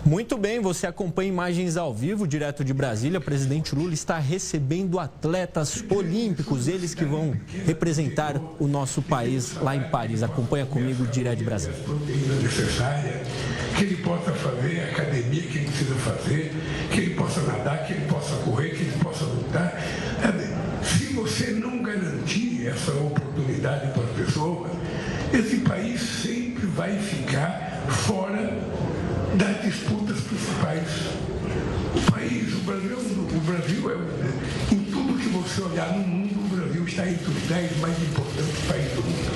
Muito bem, você acompanha imagens ao vivo, direto de Brasília. O presidente Lula está recebendo atletas olímpicos, eles que vão representar o nosso país lá em Paris. Acompanha comigo, direto de Brasília. Necessária, que ele possa fazer a academia que ele precisa fazer, que ele possa nadar, que ele possa correr, que ele possa lutar. Se você não garantir essa oportunidade para as pessoas, esse país sempre vai ficar fora das disputas principais. O Brasil em tudo que você olhar no mundo, o Brasil está entre os 10 mais importantes países do mundo.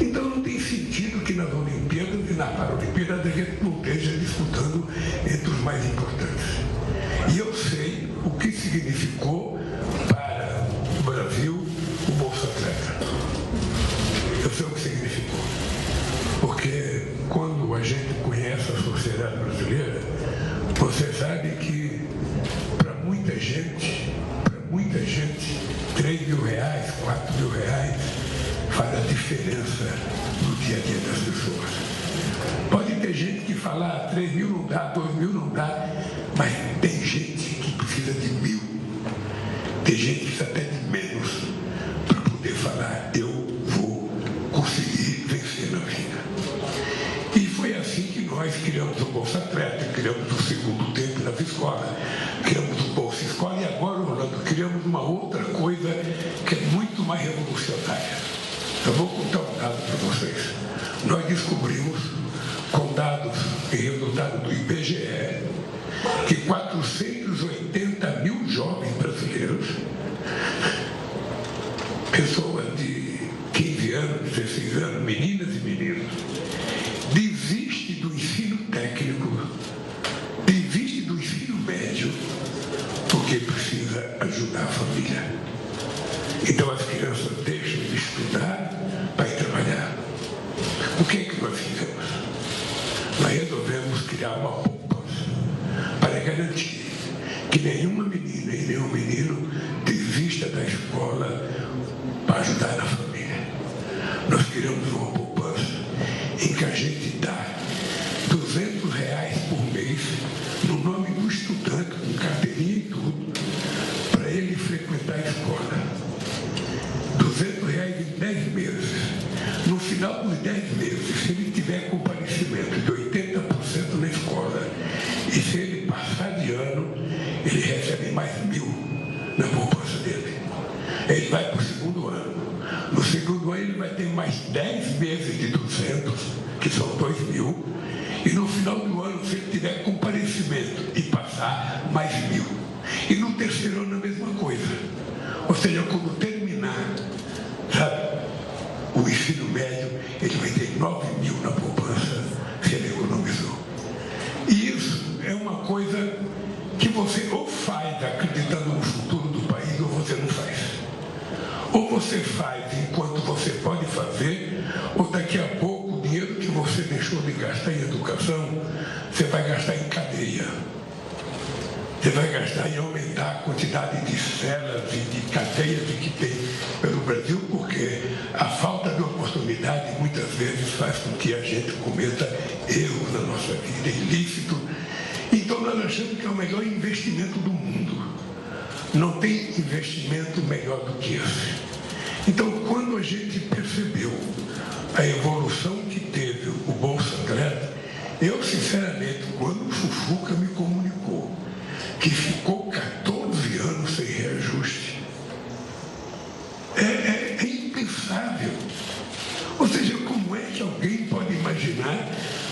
Então não tem sentido que nas Olimpíadas e na Paralimpíadas a gente não esteja disputando entre os mais importantes. E eu sei o que significou para o Brasil o Bolsa Atleta. Eu sei o que significou. Porque quando a gente conhece a sociedade brasileira, você sabe que para muita gente, R$3.000, R$4.000 faz a diferença no dia a dia das pessoas. Pode ter gente que fala, 3.000 não dá, 2.000 não dá, mas tem gente que precisa de 1.000. Tem gente que precisa até de menos para poder falar, eu vou conseguir vencer na vida. E foi assim que nós criamos o Bolsa Atleta, criamos o segundo tempo nas escolas, criamos o Bolsa Escola e agora, Orlando, criamos uma outra coisa que é muito mais revolucionária. Eu vou contar um dado para vocês. Nós descobrimos, com dados e resultados do IBGE, que 480 mil jovens brasileiros, pessoas de 15 anos, 16 anos, meninas e meninos, desiste do ensino técnico, desiste do ensino médio, porque precisa ajudar a família. Então as crianças deixam de estudar para ir trabalhar. O que é que nós fizemos? Nós resolvemos criar uma poupança para garantir que nenhuma menina e nenhum menino desista da escola para ajudar a família. Nós criamos uma poupança em que a gente dá R$200 por mês no nome do estudante, com carteirinha e tudo, para ele frequentar a escola. R$200 em 10 meses. No final dos 10 meses, se ele tiver comparecimento de 80% na escola e se ele passar de ano, ele recebe mais 1.000 na poupança dele. Ele vai para o segundo ano. No segundo ano, ele vai ter mais 10 meses de 200, que são 2.000. E no final do ano, se ele tiver comparecimento e passar, mais 1.000. E no terceiro ano, a mesma coisa. Ou seja, quando terminar, sabe, o ensino médio, ele vai ter 9.000 na poupança, se ele economizou. E isso é uma coisa que você ou faz acreditando no futuro do país, ou você não faz. Ou você faz enquanto você pode fazer, ou daqui a pouco o dinheiro que você deixou de gastar em educação, você vai gastar em cadeia. Você vai gastar em aumentar a quantidade de celas e de cadeias que tem pelo Brasil, porque a falta de oportunidade muitas vezes faz com que a gente cometa erros na nossa vida, ilícito. Então nós achamos que é o melhor investimento do mundo. Não tem investimento melhor do que esse. Então, quando a gente percebeu a evolução que teve o Bolsa Atleta, eu, sinceramente, quando o Fufuca me comunicou que ficou 14 anos sem reajuste, é impensável. Ou seja, como é que alguém pode imaginar?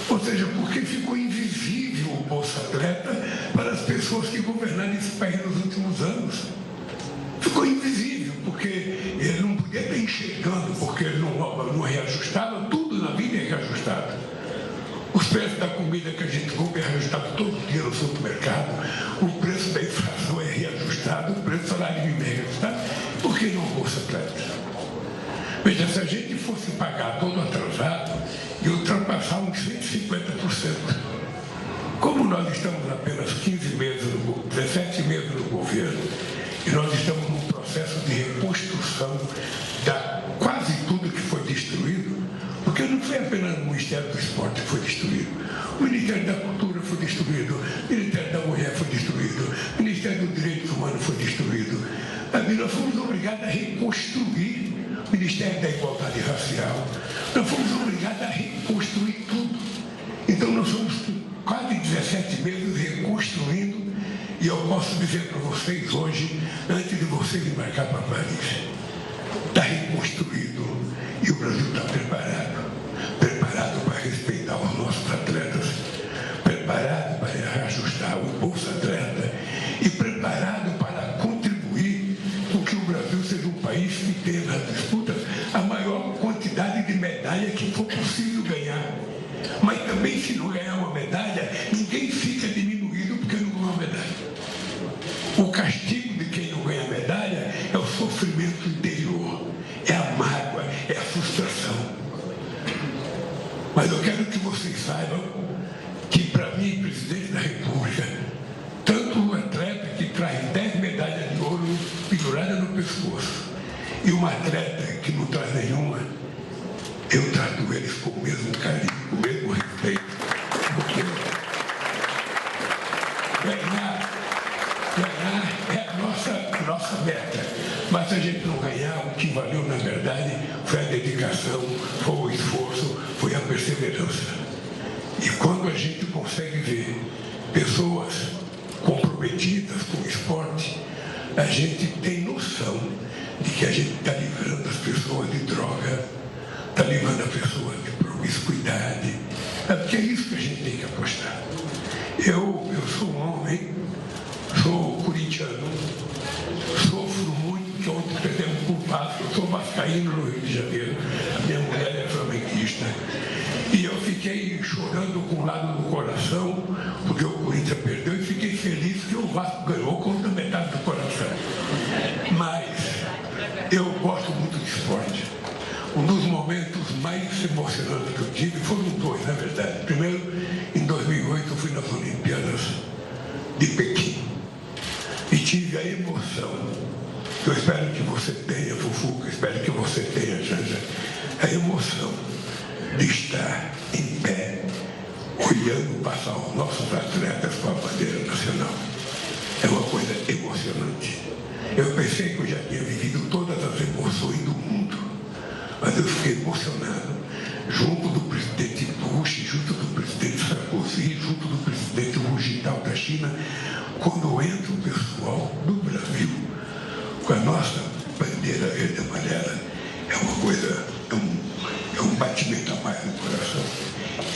Ou seja, porque ficou invisível o Bolsa Atleta para as pessoas que governaram esse país nos últimos anos. Ficou invisível, porque ele não podia estar enxergando, porque ele não reajustava, tudo na vida é reajustado. Os preços da comida que a gente compra é reajustado todo dia no supermercado, o preço da inflação é reajustado, o preço do salário mínimo é reajustado. Por que não o Bolsa Atleta? Veja, se a gente fosse pagar todo atrasado e ultrapassar uns 150%, como nós estamos apenas 15 meses, 17 meses no governo, e nós estamos num processo de reconstrução da quase tudo que foi destruído, porque não foi apenas o Ministério do Esporte que foi destruído. O Ministério da Cultura foi destruído, o Ministério da Mulher foi destruído, o Ministério dos Direitos Humanos foi destruído. Nós fomos obrigados a reconstruir o Ministério da Igualdade Racial. Nós fomos obrigados a reconstruir tudo. Então, nós somos quase 17 meses reconstruindo, e eu posso dizer para vocês hoje, antes de vocês embarcar para Paris, está reconstruído e o Brasil está preparado para respeitar os nossos atletas, preparado para reajustar o Bolsa Atleta e preparado para contribuir com que o Brasil seja um país que tenha nas disputas a maior quantidade de medalha que for possível ganhar. Mas também, se não ganhar uma medalha, ninguém fica diminuído porque não ganhou uma medalha. O castigo de quem não ganha medalha é o sofrimento interior, é a mágoa, é a frustração. Mas eu quero que vocês saibam que, para mim, presidente da República, tanto o atleta que traz 10 medalhas de ouro penduradas no pescoço e um atleta que não traz nenhuma, eu trato eles com o mesmo carinho, com o mesmo respeito. Porque ganhar é a nossa meta. Mas se a gente não ganhar, o que valeu, na verdade, foi a dedicação, foi o esforço, foi a perseverança. E quando a gente consegue ver pessoas comprometidas com o esporte, a gente tem noção de que a gente está livrando as pessoas de droga, está livrando as pessoas de promiscuidade. É porque é isso que a gente tem que apostar. Eu sou um homem, sou corintiano, sofro muito, que ontem perdemos por Vasco, eu sou vascaíno no Rio de Janeiro, a minha mulher é flamenguista. E eu fiquei chorando com o lado do coração, porque o Corinthians perdeu, e fiquei feliz que o Vasco ganhou com a metade do coração. Mas eu gosto muito de esporte. Um dos momentos mais emocionantes que eu tive foram dois, na verdade. Primeiro, em 2008, eu fui nas Olimpíadas de Pequim e tive a emoção. Eu espero que você tenha, Fufuca, espero que você tenha, Janja, a emoção de estar em pé, olhando passar os nossos atletas com a bandeira nacional. É uma coisa emocionante. Eu pensei que eu já tinha vivido todas as emoções do mundo, mas eu fiquei emocionado, junto do presidente Bush, junto do presidente Sarkozy, junto do presidente Hu Jintao da China, quando entra o pessoal do Brasil com a nossa bandeira verde e amarela. É uma coisa, é um batimento a mais no coração.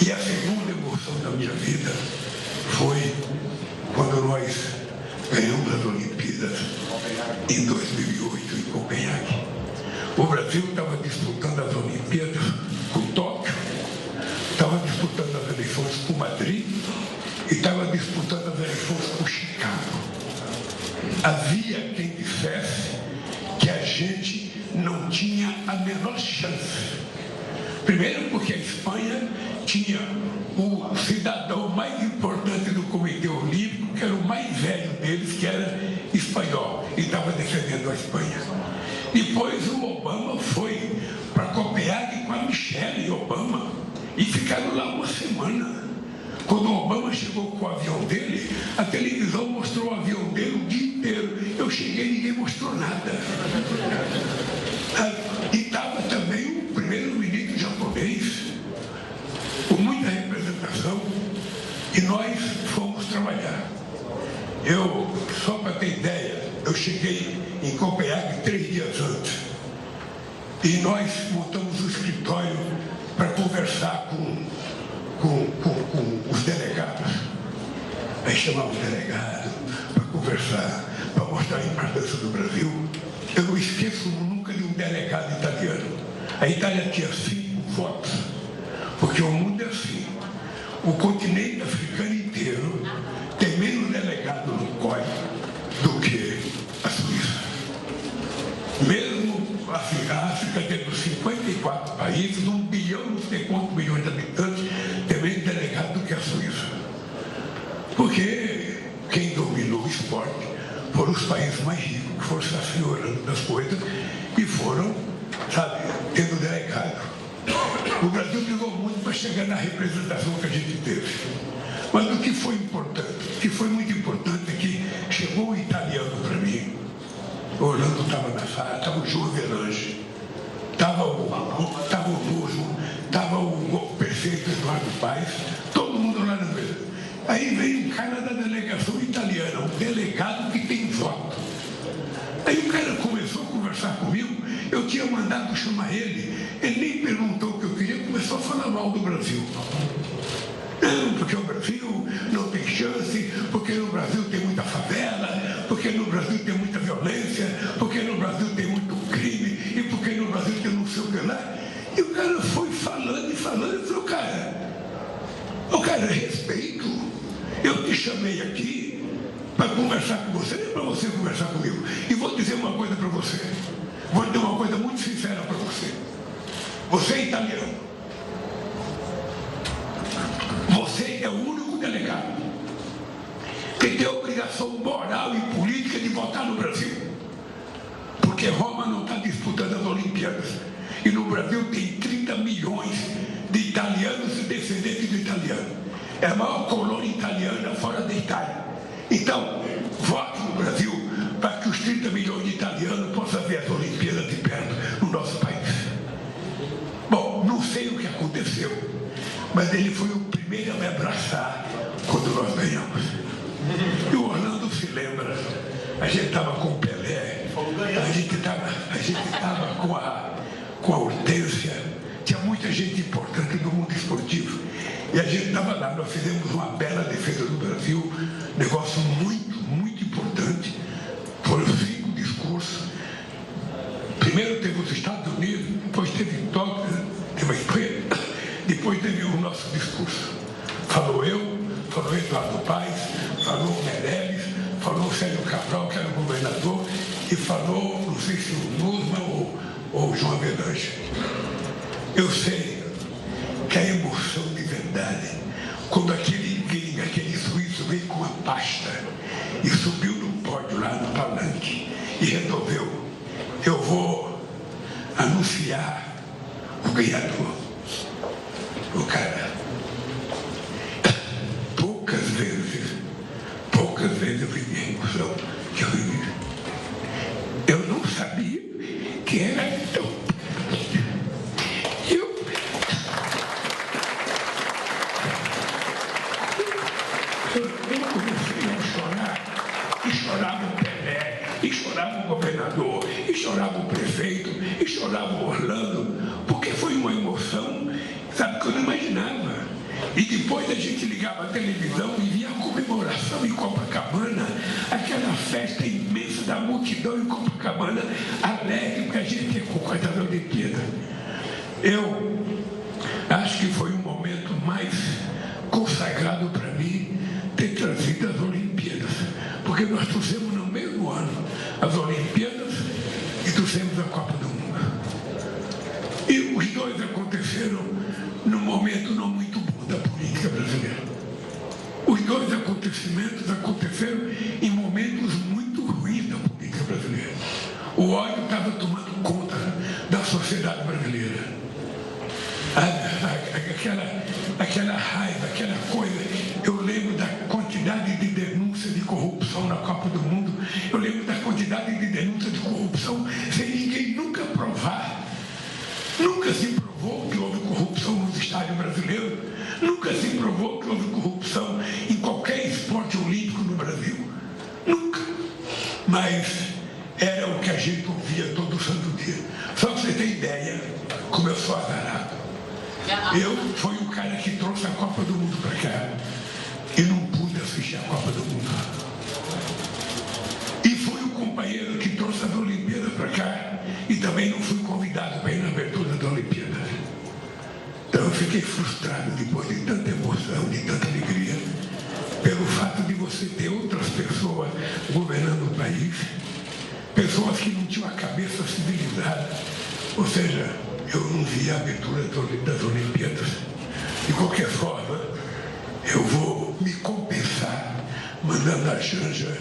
E a segunda emoção da minha vida foi quando nós ganhamos as Olimpíadas em 2008 em Copenhague. O Brasil estava disputando as Olimpíadas com Tóquio, estava disputando as eleições com Madrid e estava disputando as eleições com Chicago. Havia quem dissesse que a gente não tinha a menor chance. Primeiro porque a Espanha tinha o cidadão mais importante do Comitê Olímpico, que era o mais velho deles, que era espanhol, e estava defendendo a Espanha. Depois o Obama foi para Copenhague com a Michelle Obama e ficaram lá uma semana. Quando o Obama chegou com o avião dele, a televisão mostrou o avião dele o dia inteiro. Eu cheguei e ninguém mostrou nada. E estava também o primeiro-ministro japonês, com muita representação, e nós fomos trabalhar. Só para ter ideia, eu cheguei em Copenhague 3 dias antes. E nós montamos o escritório para conversar com os delegados. Aí chamamos o delegado para conversar, para mostrar a importância do Brasil. Eu não esqueço nunca de um delegado italiano. A Itália tinha 5 votos, porque o mundo é assim. O continente africano inteiro tem menos delegado no COI do que a Suíça. Mesmo a África tendo 54 países, 1 bilhão, não sei quantos milhões de habitantes, tem menos delegado do que a Suíça. Porque quem dominou o esporte foram os países mais ricos, que foram se assenhorando das coisas e foram, tendo delegado. O Brasil brigou muito para chegar na representação que a gente teve. Mas o que foi importante, o que foi muito importante é que chegou um italiano para mim. O Orlando estava na sala, estava o João Avelange, estava o Luso, estava o prefeito Eduardo Paes, todo mundo lá na mesa. Aí veio um cara da delegação italiana, um delegado que tem voto. Aí o cara começou a conversar comigo, eu tinha mandado chamar ele nem perguntou o que eu queria, começou a falar mal do Brasil. Não, porque o Brasil não tem chance, porque no Brasil tem muita favela, porque no Brasil tem muita violência, porque no Brasil tem muito crime, e porque no Brasil tem não sei o que lá. E o cara foi falando e falando, e falou, cara, respeito. Eu te chamei aqui para conversar com você, nem para você conversar comigo. E vou dizer uma coisa para você. Vou dizer uma coisa muito sincera para você. Você é italiano. Você é o único delegado que tem a obrigação moral e política de votar no Brasil. Porque Roma não está disputando as Olimpíadas. E no Brasil tem 30 milhões de italianos e descendentes de italiano. É a maior colônia italiana fora da Itália. Então, vote no Brasil para que os 30 milhões de italianos possam ver as Olimpíadas de perto no nosso país. Bom, não sei o que aconteceu, mas ele foi o primeiro a me abraçar quando nós ganhamos. E o Orlando se lembra, a gente estava com o Pelé, a gente estava com a Hortência, tinha muita gente importante do mundo esportivo. E a gente estava lá, nós fizemos uma bela defesa do Brasil, negócio muito, muito importante. Foram 5 discursos. Primeiro teve os Estados Unidos, depois teve Tóquio, teve a Espanha, depois teve o nosso discurso. Falou eu, falou Eduardo Paes, falou o Meirelles, falou o Célio Cabral, que era o governador, e falou, não sei se o Nussmann ou o João Avelange. Eu sei que a emoção de verdade, quando aquele gringo, aquele suíço veio com uma pasta e subiu no pódio lá no palanque e resolveu, eu vou anunciar o ganhador. O cara, poucas vezes eu vivi a emoção que eu vivi. Eu não sabia que era tão. Eu comecei a chorar, e chorava o Pelé, e chorava o governador, e chorava o prefeito, e chorava o Orlando, porque foi uma emoção, sabe, que eu não imaginava. E depois a gente ligava a televisão e via a comemoração em Copacabana, aquela festa imensa da multidão em Copacabana, alegre, porque a gente ia com coisa da Olimpíada. Eu acho que foi o momento mais consagrado para mim ter trazido as Olimpíadas, porque nós trouxemos no mesmo ano as Olimpíadas e trouxemos a Copa do Mundo. E os dois aconteceram num momento não muito bom da política brasileira. Os dois acontecimentos aconteceram em momentos muito ruins da política brasileira. O ódio estava tomando conta da sociedade brasileira. Aquela raiva, aquela coisa. Eu lembro da quantidade de denúncias de corrupção na Copa do Mundo. Eu lembro da quantidade de denúncias de corrupção sem ninguém nunca provar. Nunca se provou que houve corrupção nos estádios brasileiros. Nunca se provou que houve corrupção em qualquer esporte olímpico no Brasil. Nunca. Mas era o que a gente ouvia todo santo dia. Só para você ter ideia, como eu sou azarado. Eu fui o cara que trouxe a Copa do Mundo para cá e não pude assistir a Copa do Mundo. E fui o companheiro que trouxe as Olimpíadas para cá e também não fui convidado para ir na abertura da Olimpíada. Então eu fiquei frustrado depois de tanta emoção, de tanta alegria, pelo fato de você ter outras pessoas governando o país, pessoas que não tinham a cabeça civilizada, ou seja, eu não vi a abertura das Olimpíadas. De qualquer forma, eu vou me compensar mandando a Janja,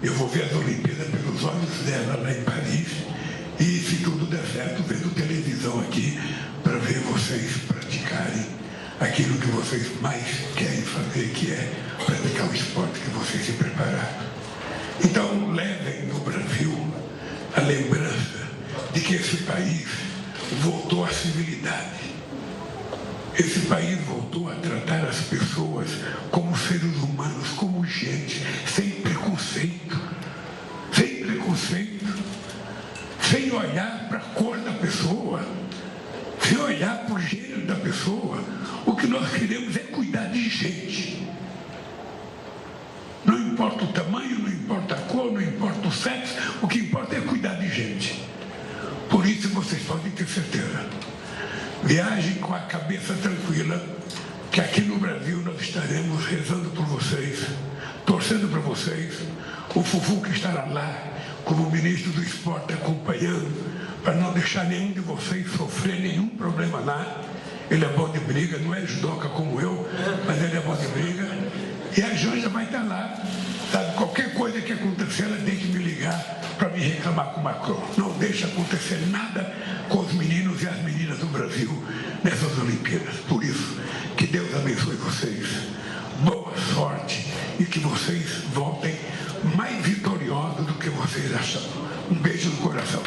eu vou ver as Olimpíadas pelos olhos dela lá em Paris e, se tudo der certo, vendo televisão aqui para para ver vocês praticarem aquilo que vocês mais querem fazer, que é praticar o esporte que vocês se prepararam. Então, levem no Brasil a lembrança de que esse país voltou à civilidade. Esse país voltou a tratar as pessoas como seres humanos, como gente, sem preconceito, sem olhar para a cor da pessoa, sem olhar para o gênero da pessoa. O que nós queremos é cuidar de gente. Não importa o tamanho, não importa a cor, não importa o sexo, o que importa é cuidar de gente. Por isso vocês podem ter certeza. Viajem com a cabeça tranquila, que aqui no Brasil nós estaremos rezando por vocês, torcendo para vocês. O Fufuca estará lá como ministro do esporte acompanhando, para não deixar nenhum de vocês sofrer nenhum problema lá. Ele é bom de briga, não é judoca como eu, mas ele é bom de briga. E a Janja vai estar lá, sabe? Qualquer coisa que acontecer, ela tem que me ligar para me reclamar com o Macron. Não deixa acontecer nada com os meninos e as meninas do Brasil nessas Olimpíadas. Por isso, que Deus abençoe vocês. Boa sorte e que vocês voltem mais vitoriosos do que vocês acham. Um beijo no coração.